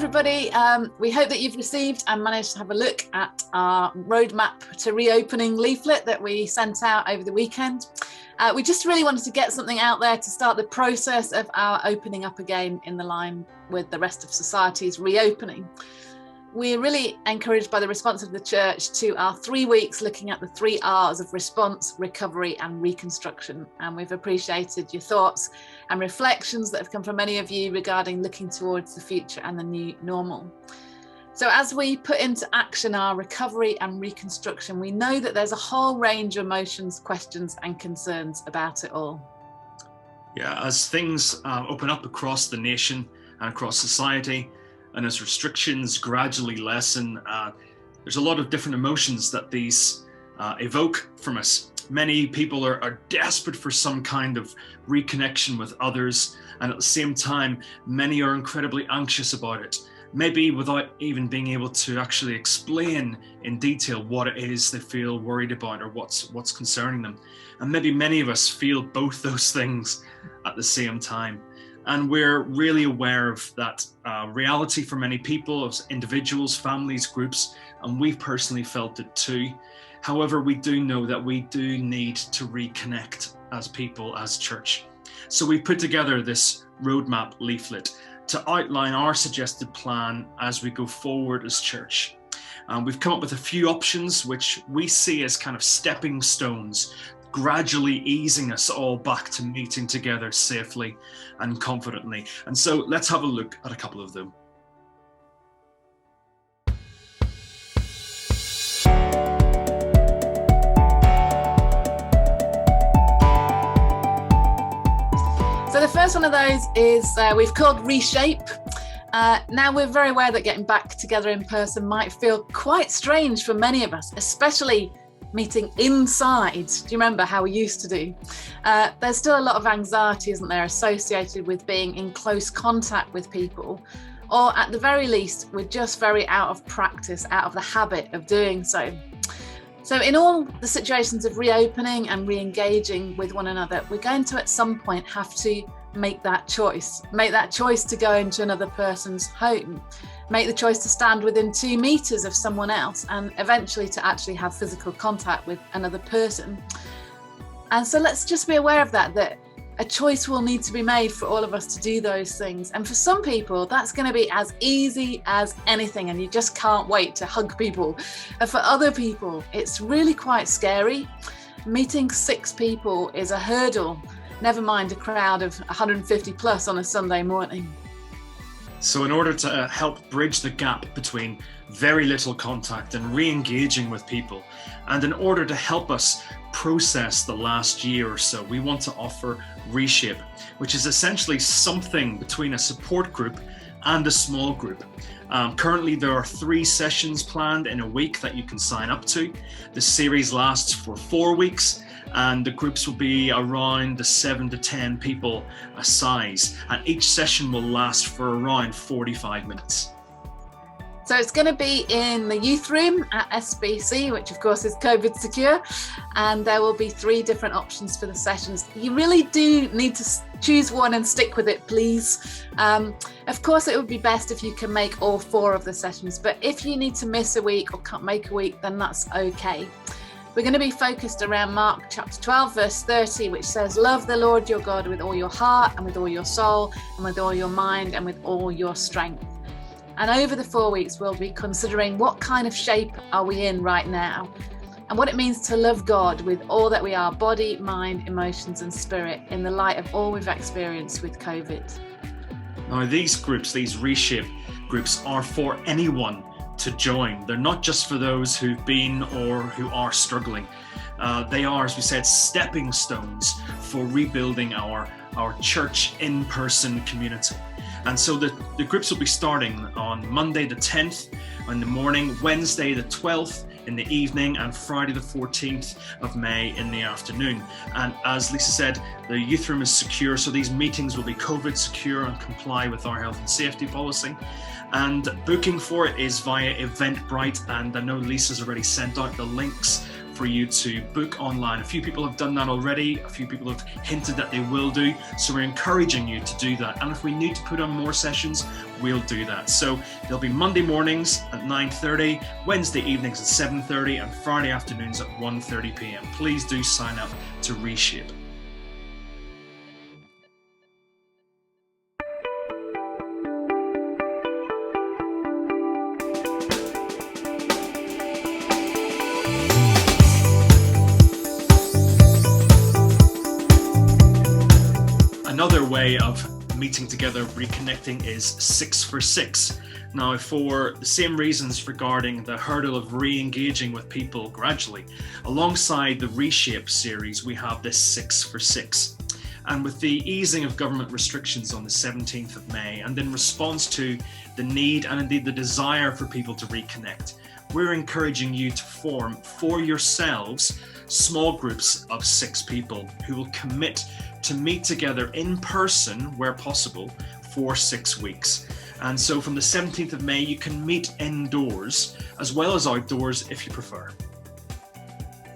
everybody. We hope that you've received and managed to have a look at our roadmap to reopening leaflet that we sent out over the weekend. We just really wanted to get something out there to start the process of our opening up again in the line with the rest of society's reopening. We're really encouraged by the response of the church to our 3 weeks looking at the 3 R's of response, recovery and reconstruction. And we've appreciated your thoughts and reflections that have come from many of you regarding looking towards the future and the new normal. So as we put into action our recovery and reconstruction, we know that there's a whole range of emotions, questions and concerns about it all. Yeah, as things open up across the nation and across society, and as restrictions gradually lessen, there's a lot of different emotions that these evoke from us. Many people are desperate for some kind of reconnection with others, and at the same time, many are incredibly anxious about it, maybe without even being able to actually explain in detail what it is they feel worried about or what's concerning them. And maybe many of us feel both those things at the same time. And we're really aware of that reality for many people, as individuals, families, groups, and we've personally felt it too. However, we do know that we do need to reconnect as people, as church. So we put together this roadmap leaflet to outline our suggested plan as we go forward as church. We've come up with a few options which we see as kind of stepping stones, gradually easing us all back to meeting together safely and confidently. And so let's have a look at a couple of them. So the first one of those is we've called Reshape. Now we're very aware that getting back together in person might feel quite strange for many of us, especially meeting inside. Do you remember how we used to do? There's still a lot of anxiety, isn't there, associated with being in close contact with people, or at the very least, we're just very out of practice, out of the habit of doing so. So in all the situations of reopening and re-engaging with one another, we're going to at some point have to make that choice to go into another person's home, make the choice to stand within 2 meters of someone else, and eventually to actually have physical contact with another person. And so let's just be aware of that a choice will need to be made for all of us to do those things. And for some people, that's going to be as easy as anything, and you just can't wait to hug people. And for other people, it's really quite scary. Meeting 6 people is a hurdle, never mind a crowd of 150 plus on a Sunday morning. So in order to help bridge the gap between very little contact and re-engaging with people, and in order to help us process the last year or so, we want to offer Reshape, which is essentially something between a support group and a small group. Currently, there are 3 sessions planned in a week that you can sign up to. The series lasts for 4 weeks, and the groups will be around the 7 to 10 people a size, and each session will last for around 45 minutes. So it's going to be in the youth room at SBC, which of course is COVID secure, and there will be 3 different options for the sessions. You really do need to choose one and stick with it, please. Of course, it would be best if you can make all 4 of the sessions, but if you need to miss a week or can't make a week, then that's okay. We're going to be focused around Mark chapter 12, verse 30, which says, "Love the Lord your God with all your heart and with all your soul and with all your mind and with all your strength." And over the 4 weeks, we'll be considering what kind of shape are we in right now and what it means to love God with all that we are, body, mind, emotions and spirit, in the light of all we've experienced with COVID. Now, these groups, these Reshape groups, are for anyone to join. They're not just for those who've been or who are struggling. They are, as we said, stepping stones for rebuilding our church in-person community. And so the groups will be starting on Monday the 10th in the morning, Wednesday the 12th in the evening, and Friday the 14th of May in the afternoon. And as Lisa said, the youth room is secure, so these meetings will be COVID secure and comply with our health and safety policy. And booking for it is via Eventbrite, and I know Lisa's already sent out the links for you to book online. A few people have done that already. A few people have hinted that they will do. So we're encouraging you to do that. And if we need to put on more sessions, we'll do that. So there'll be Monday mornings at 9:30, Wednesday evenings at 7:30, and Friday afternoons at 1:30 p.m. Please do sign up to Reshape. Another way of meeting together, reconnecting, is 6 for 6. Now, for the same reasons regarding the hurdle of re-engaging with people gradually, alongside the Reshape series, we have this 6 for 6. And with the easing of government restrictions on the 17th of May, and in response to the need and indeed the desire for people to reconnect, we're encouraging you to form for yourselves small groups of 6 people who will commit to meet together in person where possible for 6 weeks. And so from the 17th of May, you can meet indoors as well as outdoors if you prefer.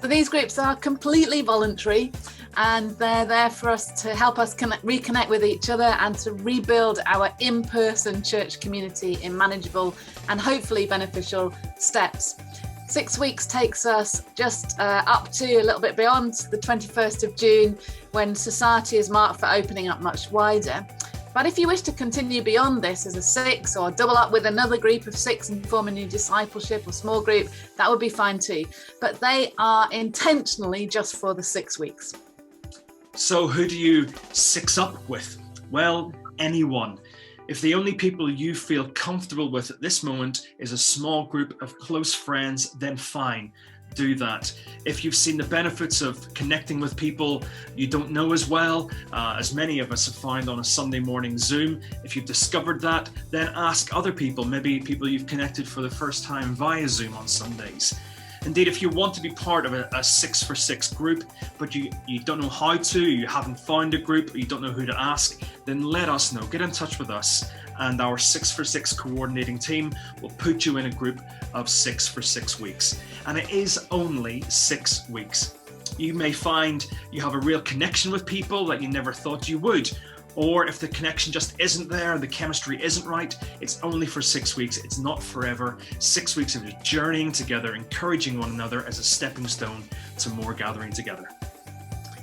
So these groups are completely voluntary, and they're there for us to help us reconnect with each other and to rebuild our in-person church community in manageable and hopefully beneficial steps. 6 weeks takes us just up to a little bit beyond the 21st of June, when society is marked for opening up much wider. But if you wish to continue beyond this as a 6, or double up with another group of 6 and form a new discipleship or small group, that would be fine too. But they are intentionally just for the 6 weeks. So who do you 6 up with? Well, anyone. If the only people you feel comfortable with at this moment is a small group of close friends, then fine, do that. If you've seen the benefits of connecting with people you don't know as well, as many of us have found on a Sunday morning Zoom, if you've discovered that, then ask other people, maybe people you've connected for the first time via Zoom on Sundays. Indeed, if you want to be part of a 6 for 6 group, but you don't know how to, you haven't found a group, or you don't know who to ask, then let us know. Get in touch with us, and our 6 for 6 coordinating team will put you in a group of 6 for 6 weeks. And it is only 6 weeks. You may find you have a real connection with people that you never thought you would. Or if the connection just isn't there, the chemistry isn't right, it's only for 6 weeks, it's not forever. 6 weeks of journeying together, encouraging one another as a stepping stone to more gathering together.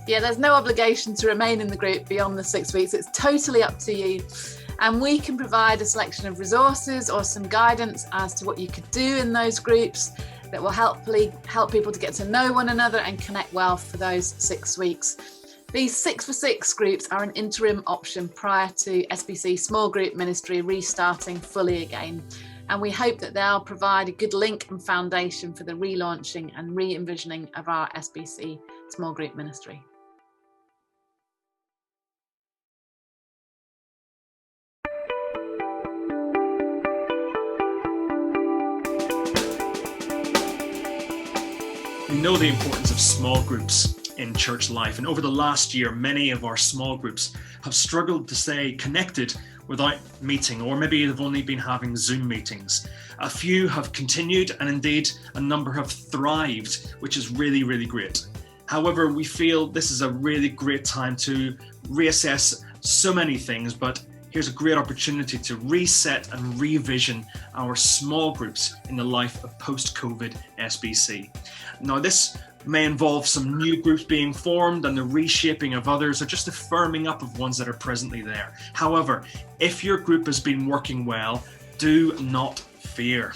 Yeah, there's no obligation to remain in the group beyond the 6 weeks. It's totally up to you. And we can provide a selection of resources or some guidance as to what you could do in those groups that will help people to get to know one another and connect well for those 6 weeks. These 6 for 6 groups are an interim option prior to SBC Small Group Ministry restarting fully again. And we hope that they'll provide a good link and foundation for the relaunching and re-envisioning of our SBC Small Group Ministry. We know the importance of small groups in church life, and over the last year, many of our small groups have struggled to stay connected without meeting, or maybe they've only been having Zoom meetings. A few have continued, and indeed a number have thrived, which is really, really great. However, we feel this is a really great time to reassess so many things, but here's a great opportunity to reset and revision our small groups in the life of post-COVID SBC. Now, this may involve some new groups being formed and the reshaping of others, or just the firming up of ones that are presently there. However, if your group has been working well, do not fear.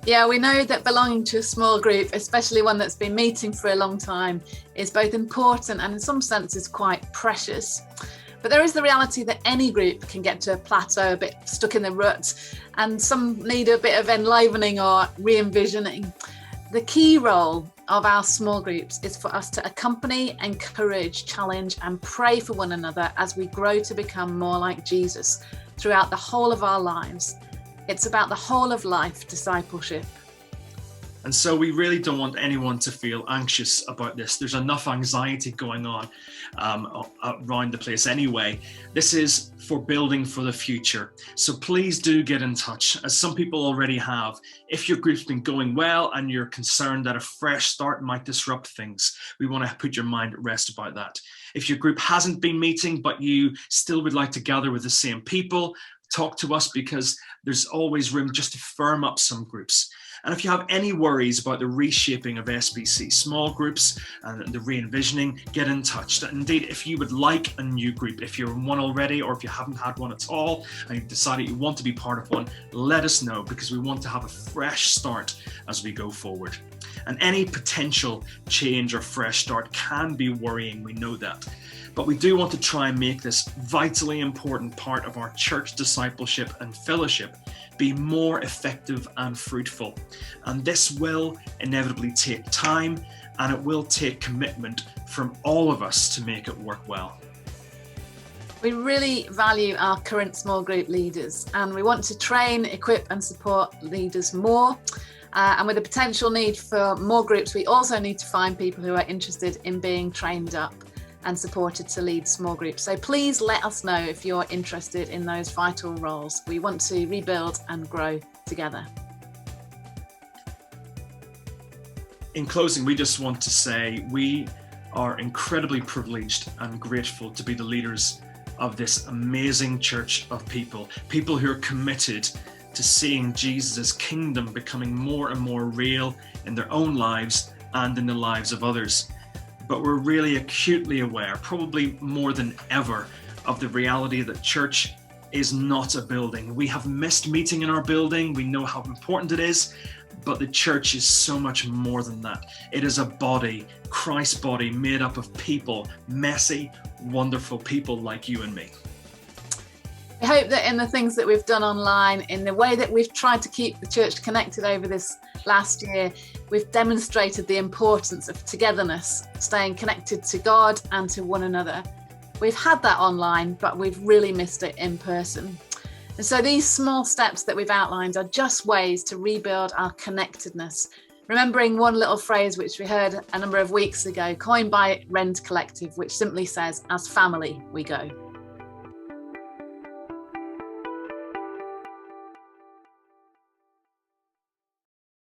Yeah, we know that belonging to a small group, especially one that's been meeting for a long time, is both important and in some senses quite precious. But there is the reality that any group can get to a plateau, a bit stuck in the rut, and some need a bit of enlivening or re-envisioning. The key role of our small groups is for us to accompany, encourage, challenge, and pray for one another as we grow to become more like Jesus throughout the whole of our lives. It's about the whole of life discipleship. And so we really don't want anyone to feel anxious about this. There's enough anxiety going on around the place anyway. This is for building for the future. So please do get in touch, as some people already have. If your group's been going well and you're concerned that a fresh start might disrupt things, we want to put your mind at rest about that. If your group hasn't been meeting, but you still would like to gather with the same people, talk to us, because there's always room just to firm up some groups. And if you have any worries about the reshaping of SBC Small Groups and the re-envisioning, get in touch. Indeed, if you would like a new group, if you're in one already, or if you haven't had one at all, and you've decided you want to be part of one, let us know, because we want to have a fresh start as we go forward. And any potential change or fresh start can be worrying, we know that. But we do want to try and make this vitally important part of our church discipleship and fellowship be more effective and fruitful. And this will inevitably take time, and it will take commitment from all of us to make it work well. We really value our current small group leaders, and we want to train, equip and support leaders more. And with the potential need for more groups, we also need to find people who are interested in being trained up and supported to lead small groups. So please let us know if you're interested in those vital roles. We want to rebuild and grow together. In closing, we just want to say we are incredibly privileged and grateful to be the leaders of this amazing church of people who are committed to seeing Jesus' kingdom becoming more and more real in their own lives and in the lives of others. But we're really acutely aware, probably more than ever, of the reality that church is not a building. We have missed meeting in our building. We know how important it is, but the church is so much more than that. It is a body, Christ's body, made up of people, messy, wonderful people like you and me. I hope that in the things that we've done online, in the way that we've tried to keep the church connected over this last year, we've demonstrated the importance of togetherness, staying connected to God and to one another. We've had that online, but we've really missed it in person. And so these small steps that we've outlined are just ways to rebuild our connectedness, remembering one little phrase which we heard a number of weeks ago, coined by Rend Collective, which simply says, "As family we go."